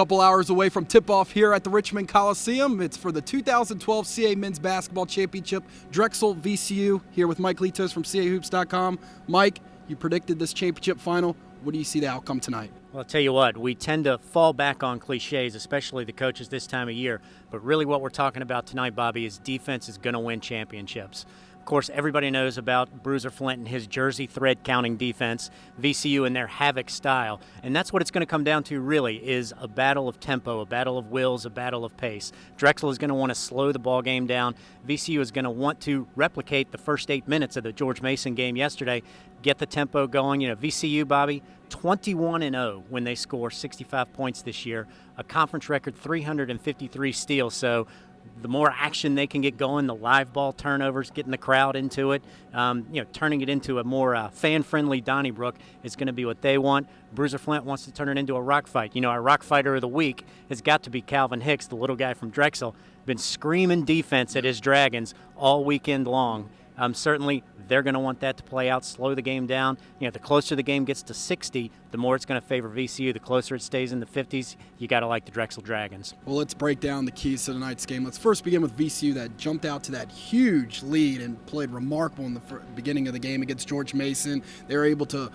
Couple hours away from tip-off here at the Richmond Coliseum. It's for the 2012 CAA Men's Basketball Championship. Drexel VCU here with Mike Litos from CAHoops.com. Mike, you predicted this championship final. What do you see the outcome tonight? Well, I'll tell you what, we tend to fall back on cliches, especially the coaches this time of year. But really what we're talking about tonight, Bobby, is defense is going to win championships. Of course, everybody knows about Bruiser Flint and his jersey thread counting defense, VCU and their havoc style. And that's what it's going to come down to, really, is a battle of tempo, a battle of wills, a battle of pace. Drexel is going to want to slow the ball game down. VCU is going to want to replicate the first 8 minutes of the George Mason game yesterday, get the tempo going. You know, VCU, Bobby, 21-0 when they score 65 points this year, a conference record 353 steals. So the more action they can get going, the live ball turnovers, getting the crowd into it, turning it into a more fan-friendly Donnybrook is going to be what they want. Bruiser Flint wants to turn it into a rock fight. You know, our rock fighter of the week has got to be Calvin Hicks, the little guy from Drexel. Been screaming defense at his Dragons all weekend long. Certainly, they're going to want that to play out, slow the game down. You know, the closer the game gets to 60, the more it's going to favor VCU. The closer it stays in the 50s, you got to like the Drexel Dragons. Well, let's break down the keys to tonight's game. Let's first begin with VCU that jumped out to that huge lead and played remarkable in the beginning of the game against George Mason. They were able to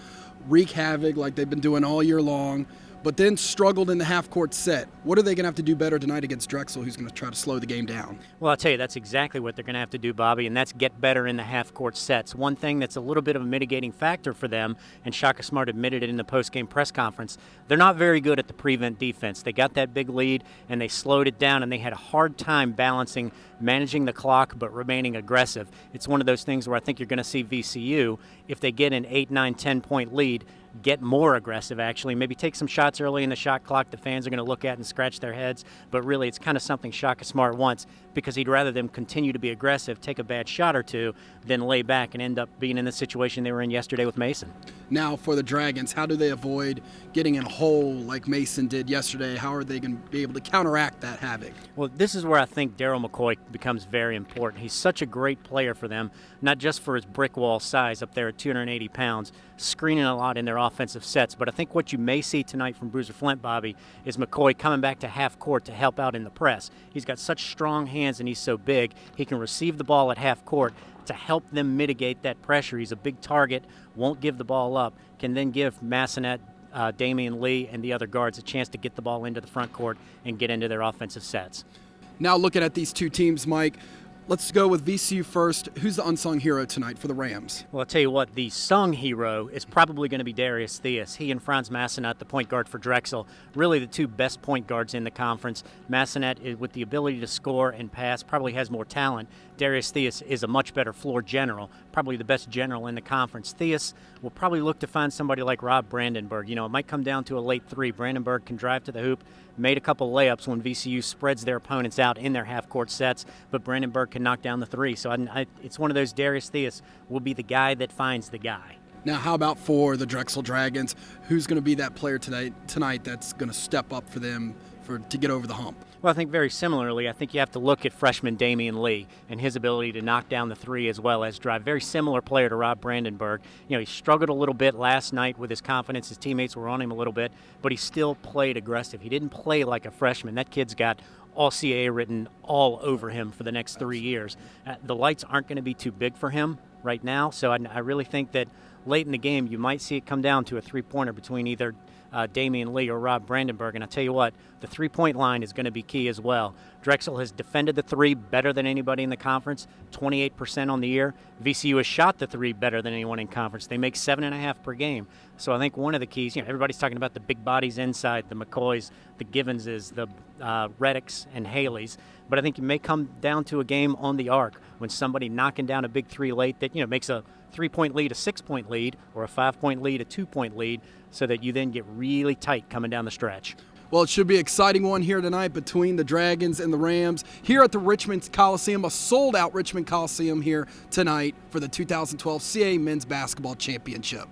wreak havoc like they've been doing all year long, but then struggled in the half-court set. What are they going to have to do better tonight against Drexel, who's going to try to slow the game down? Well, I'll tell you, that's exactly what they're going to have to do, Bobby, and that's get better in the half-court sets. One thing that's a little bit of a mitigating factor for them, and Shaka Smart admitted it in the post-game press conference, they're not very good at the prevent defense. They got that big lead, and they slowed it down, and they had a hard time balancing managing the clock but remaining aggressive. It's one of those things where I think you're going to see VCU, if they get an 8, 9, 10-point lead, get more aggressive, actually. Maybe take some shots early in the shot clock the fans are going to look at and scratch their heads. But really, it's kind of something Shaka Smart wants, because he'd rather them continue to be aggressive, take a bad shot or two, than lay back and end up being in the situation they were in yesterday with Mason. Now, for the Dragons, how do they avoid getting in a hole like Mason did yesterday? How are they going to be able to counteract that havoc? Well, this is where I think Daryl McCoy becomes very important. He's such a great player for them, not just for his brick wall size up there at 280 pounds, screening a lot in their offensive sets. But I think what you may see tonight from Bruiser Flint, Bobby, is McCoy coming back to half court to help out in the press. He's got such strong hands and he's so big. He can receive the ball at half court to help them mitigate that pressure. He's a big target, won't give the ball up, can then give Massanet, Damian Lee, and the other guards a chance to get the ball into the front court and get into their offensive sets. Now looking at these two teams, Mike, let's go with VCU first. Who's the unsung hero tonight for the Rams? Well, I'll tell you what, the sung hero is probably going to be Darius Theus. He and Franz Massanet, the point guard for Drexel, really the two best point guards in the conference. Massanet, with the ability to score and pass, probably has more talent. Darius Theus is a much better floor general, probably the best general in the conference. Theus will probably look to find somebody like Rob Brandenburg. You know, it might come down to a late three. Brandenburg can drive to the hoop, made a couple layups when VCU spreads their opponents out in their half-court sets, but Brandenburg can knock down the three. So it's one of those. Darius Theus will be the guy that finds the guy. Now, how about for the Drexel Dragons? Who's going to be that player tonight that's going to step up for them to get over the hump? Well, I think very similarly, I think you have to look at freshman Damian Lee and his ability to knock down the three as well as drive. Very similar player to Rob Brandenburg. You know, he struggled a little bit last night with his confidence. His teammates were on him a little bit, but he still played aggressive. He didn't play like a freshman. That kid's got all CAA written all over him for the next 3 years. The lights aren't going to be too big for him right now, so I really think that late in the game you might see it come down to a three-pointer between either Damian Lee or Rob Brandenburg. And I tell you what, the three-point line is going to be key as well. Drexel has defended the three better than anybody in the conference, 28% on the year. VCU has shot the three better than anyone in conference. They make 7.5 per game. So I think one of the keys, everybody's talking about the big bodies inside, the McCoys, the Givenses, the Reddicks, and Haleys. But I think it may come down to a game on the arc when somebody knocking down a big three late that makes a 3-point lead a 6-point lead or a 5-point lead a 2-point lead, so that you then get really tight coming down the stretch. Well, it should be an exciting one here tonight between the Dragons and the Rams here at the Richmond Coliseum, a sold-out Richmond Coliseum here tonight for the 2012 CAA Men's Basketball Championship.